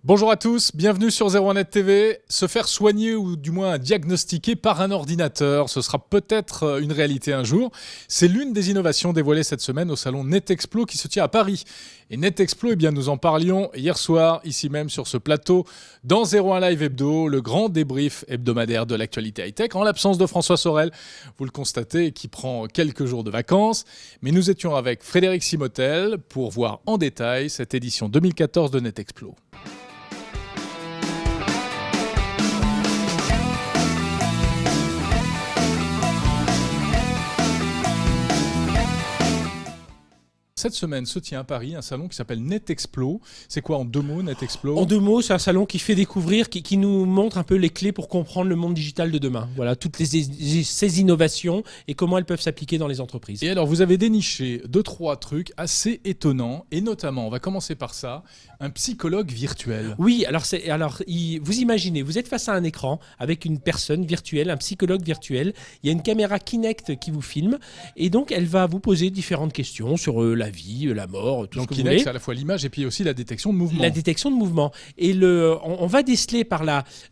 Bonjour à tous, bienvenue sur 01net TV. Se faire soigner ou du moins diagnostiquer par un ordinateur, ce sera peut-être une réalité un jour. C'est l'une des innovations dévoilées cette semaine au salon NetExplo qui se tient à Paris. Et NetExplo, eh bien, nous en parlions hier soir, ici même sur ce plateau, dans 01 Live Hebdo, le grand débrief hebdomadaire de l'actualité high-tech, en l'absence de François Sorel, vous le constatez, qui prend quelques jours de vacances. Mais nous étions avec Frédéric Simotel pour voir en détail cette édition 2014 de NetExplo. Cette semaine se tient à Paris un salon qui s'appelle NetExplo. C'est quoi en deux mots NetExplo ? En deux mots, c'est un salon qui fait découvrir, qui nous montre un peu les clés pour comprendre le monde digital de demain. Voilà, toutes ces innovations et comment elles peuvent s'appliquer dans les entreprises. Et alors, vous avez déniché 2-3 trucs assez étonnants. Et notamment, on va commencer par ça, un psychologue virtuel. Oui, vous imaginez, vous êtes face à un écran avec une personne virtuelle, un psychologue virtuel. Il y a une caméra Kinect qui vous filme. Et donc, elle va vous poser différentes questions sur la vie, la mort, tout donc, ce que vous Kinect, voulez. c'est à la fois l'image et puis aussi la détection de mouvement. La détection de mouvement. Et on va déceler par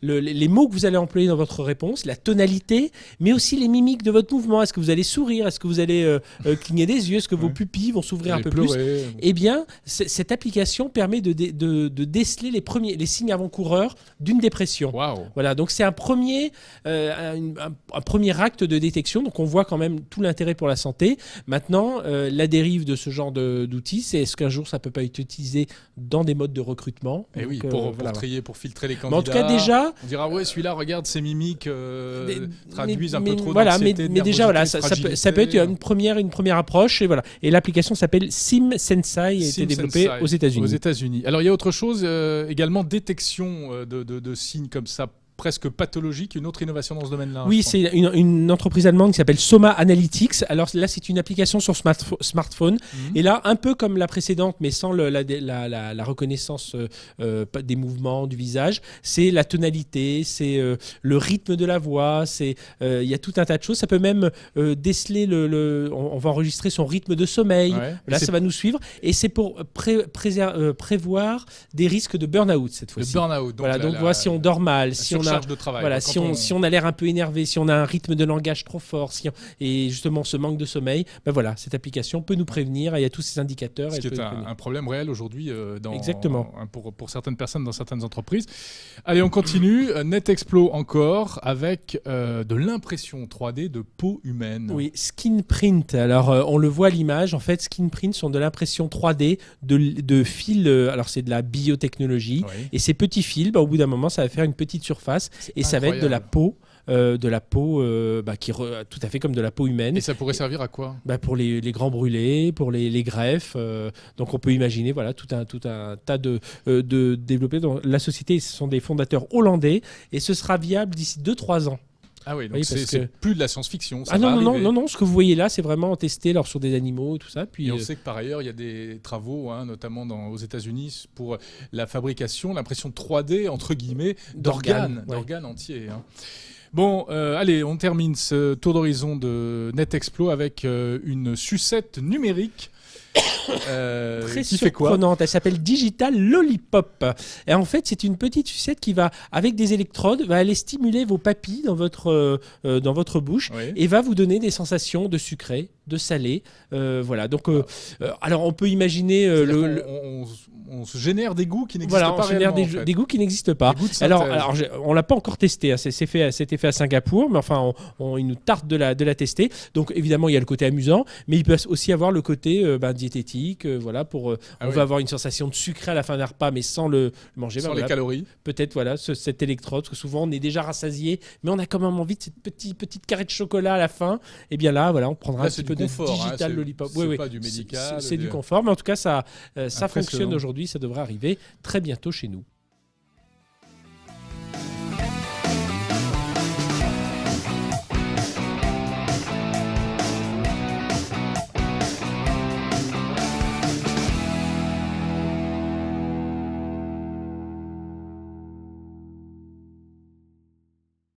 les mots que vous allez employer dans votre réponse, la tonalité, mais aussi les mimiques de votre mouvement. Est-ce que vous allez sourire ? Est-ce que vous allez cligner des yeux ? Est-ce que vos pupilles vont s'ouvrir un peu plus ? Eh bien, cette application permet de déceler les signes avant-coureurs d'une dépression. Wow. Voilà, donc c'est un premier acte de détection. Donc on voit quand même tout l'intérêt pour la santé. Maintenant, la dérive de ce genre d'outils, c'est est-ce qu'un jour ça peut pas être utilisé dans des modes de recrutement ? Et oui, pour trier, pour filtrer les candidats. Mais en tout cas, déjà, on dira ouais, celui-là, regarde ses mimiques traduisent un peu trop voilà, d'anxiété, mais déjà voilà, ça peut être une première approche et voilà. Et l'application s'appelle SimSensei et a été développée aux États-Unis. Aux États-Unis. Alors il y a autre chose également, détection de signes comme ça presque pathologique, une autre innovation dans ce domaine-là. Oui, c'est une entreprise allemande qui s'appelle Soma Analytics. Alors là, c'est une application sur smartphone. Et là, un peu comme la précédente, mais sans la reconnaissance des mouvements du visage, c'est la tonalité, c'est le rythme de la voix, il y a tout un tas de choses. Ça peut même déceler on va enregistrer son rythme de sommeil. Ouais. Là, ça va nous suivre. Et c'est pour prévoir des risques de burn-out cette fois-ci. Le burn-out. Donc voilà, si on dort mal, si on charge de travail. Voilà, si on a l'air un peu énervé, si on a un rythme de langage trop fort, et justement ce manque de sommeil, ben voilà, cette application peut nous prévenir. Il y a tous ces indicateurs. Ce qui est un problème réel aujourd'hui Exactement. Pour certaines personnes dans certaines entreprises. Allez, on continue. NetExplo encore avec de l'impression 3D de peau humaine. Oui, Skinprint. Alors, on le voit à l'image. En fait, Skinprint sont de l'impression 3D de fils. Alors, c'est de la biotechnologie. Oui. Et ces petits fils, au bout d'un moment, ça va faire une petite surface. Et ça va être de la peau. Qui est tout à fait comme de la peau humaine. Et ça pourrait servir à quoi ? Pour les grands brûlés, pour les greffes. Donc on peut imaginer tout un tas de développés. La société, ce sont des fondateurs hollandais et ce sera viable d'ici 2-3 ans. Ah oui, donc c'est plus de la science-fiction. Non, ce que vous voyez là, c'est vraiment testé sur des animaux, tout ça. Puis, et on sait que par ailleurs, il y a des travaux, notamment aux États-unis, pour la fabrication, l'impression 3D, entre guillemets, d'organes entiers. Bon, allez, on termine ce tour d'horizon de NetExplo avec une sucette numérique. Très surprenante, elle s'appelle Digital Lollipop. Et en fait, c'est une petite sucette qui va, avec des électrodes, va aller stimuler vos papilles dans votre bouche et va vous donner des sensations de sucré, de salé. Voilà. Donc, alors on peut iminer on se génère des goûts qui n'existent pas réellement. On génère des goûts qui n'existent pas. Alors, on l'a pas encore testé. Hein. C'était fait à Singapour, mais enfin, il nous tarde de la tester. Donc, évidemment, il y a le côté amusant, mais il peut aussi avoir le côté diététique. On va avoir une sensation de sucré à la fin d'un repas, mais sans le manger. Sans les calories. Peut-être cette électrode, parce que souvent on est déjà rassasié, mais on a quand même envie de cette petite carré de chocolat à la fin. Et bien là, voilà, on prendra un petit peu confort, de Digital Lollipop. C'est pas du médical. C'est du confort, mais en tout cas, ça fonctionne aujourd'hui. Ça devrait arriver très bientôt chez nous.